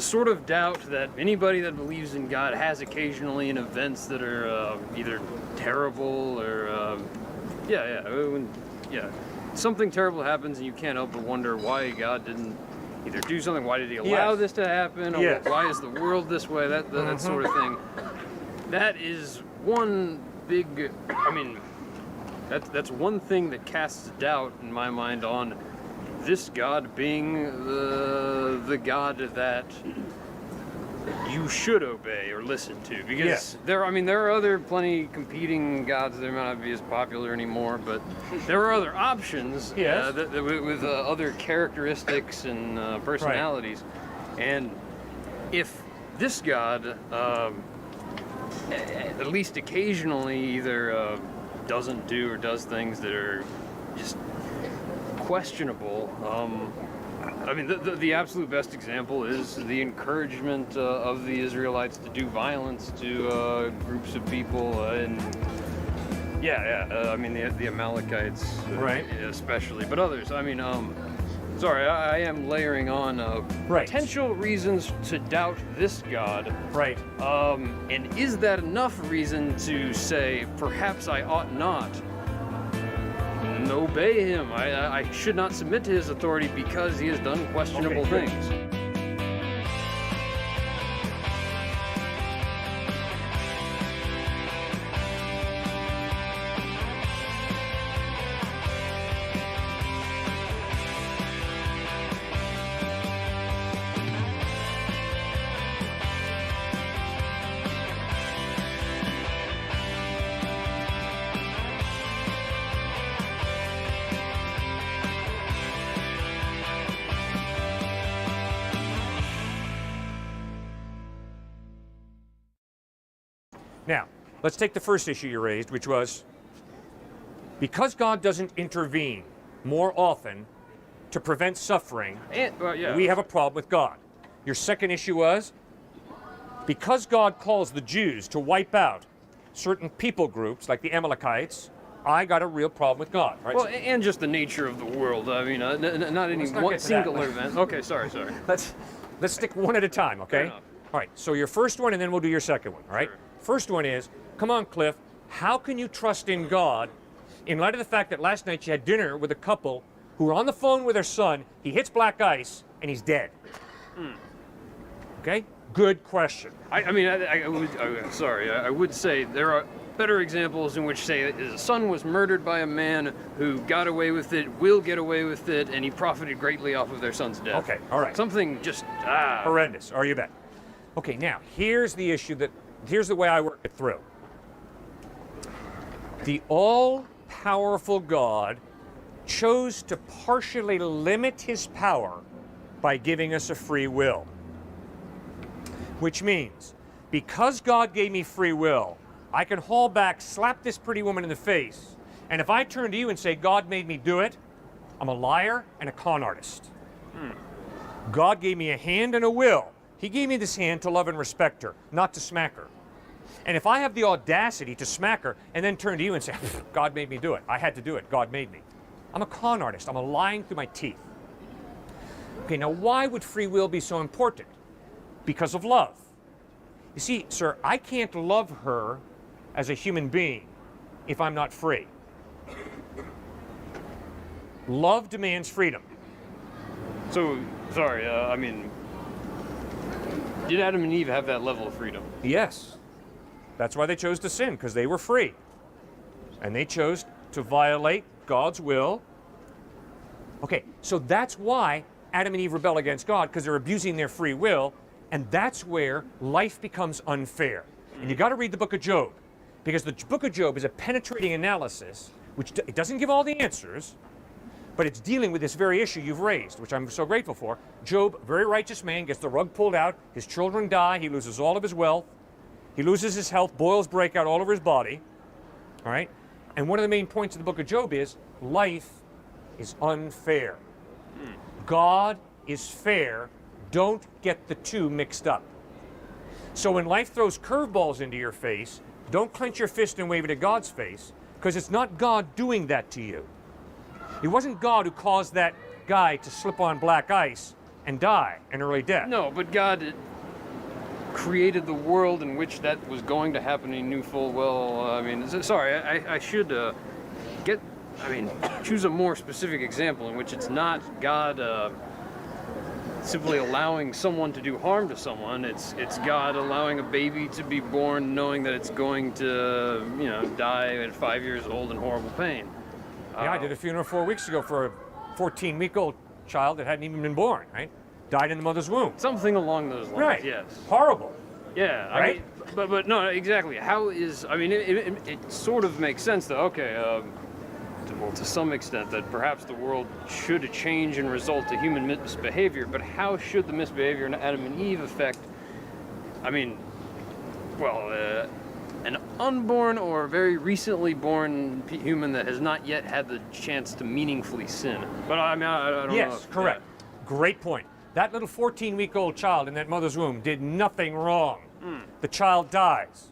sort of doubt that anybody that believes in God has occasionally in events that are either terrible or something terrible happens and you can't help but wonder why God didn't either do something. Why did he allow this to happen? Or why is the world this way? That sort of thing. That is one big, that's one thing that casts doubt in my mind on this God being the God that you should obey or listen to, because there are other plenty competing gods that might not be as popular anymore, but there are other options with other characteristics and personalities. Right. And if this God at least occasionally either doesn't do or does things that are just questionable. The absolute best example is the encouragement of the Israelites to do violence to groups of people, the Amalekites, right, especially, but others. Sorry, I am layering on potential reasons to doubt this God. Right. And is that enough reason to say perhaps I ought not obey him? I should not submit to his authority because he has done questionable things. Now, let's take the first issue you raised, which was because God doesn't intervene more often to prevent suffering, we have a problem with God. Your second issue was because God calls the Jews to wipe out certain people groups like the Amalekites, I got a real problem with God. Right? Well, and just the nature of the world. Not any one singular event. Okay, sorry. Let's stick one at a time, okay? All right, so your first one, and then we'll do your second one, all right? Sure. First one is, come on, Cliff, how can you trust in God in light of the fact that last night you had dinner with a couple who were on the phone with their son, he hits black ice, and he's dead? Okay? Good question. I would say there are better examples in which, say, his son was murdered by a man who got away with it, will get away with it, and he profited greatly off of their son's death. Okay, all right. Something just, horrendous, or you bet. Okay, now, here's the issue here's the way I work it through. The all-powerful God chose to partially limit his power by giving us a free will. Which means, because God gave me free will, I can haul back, slap this pretty woman in the face, and if I turn to you and say, God made me do it, I'm a liar and a con artist. God gave me a hand and a will. He gave me this hand to love and respect her, not to smack her. And if I have the audacity to smack her and then turn to you and say, God made me do it, I had to do it, God made me, I'm a con artist. I'm lying through my teeth. Okay, now why would free will be so important? Because of love. You see, sir, I can't love her as a human being if I'm not free. Love demands freedom. So, sorry, did Adam and Eve have that level of freedom? Yes. That's why they chose to sin, because they were free. And they chose to violate God's will. Okay, so that's why Adam and Eve rebel against God, because they're abusing their free will, and that's where life becomes unfair. And you got to read the book of Job, because the book of Job is a penetrating analysis, which it doesn't give all the answers, but it's dealing with this very issue you've raised, which I'm so grateful for. Job, very righteous man, gets the rug pulled out, his children die, he loses all of his wealth, he loses his health, boils break out all over his body, all right? And one of the main points of the book of Job is life is unfair. God is fair. Don't get the two mixed up. So when life throws curveballs into your face, don't clench your fist and wave it at God's face, because it's not God doing that to you. It wasn't God who caused that guy to slip on black ice and die an early death. No, but God created the world in which that was going to happen. He knew full well. I should choose a more specific example in which it's not God simply allowing someone to do harm to someone. It's God allowing a baby to be born, knowing that it's going to, die at 5 years old in horrible pain. Yeah, I did a funeral 4 weeks ago for a 14-week-old child that hadn't even been born, right? Died in the mother's womb. Something along those lines, Right. yes. Horrible. Yeah, Right? but no, exactly. It sort of makes sense, though. Okay, to some extent, that perhaps the world should change and result to human misbehavior, but how should the misbehavior in Adam and Eve affect, an unborn or very recently born human that has not yet had the chance to meaningfully sin? But I don't know. Yes, correct. Great point. That little 14-week-old child in that mother's womb did nothing wrong. The child dies.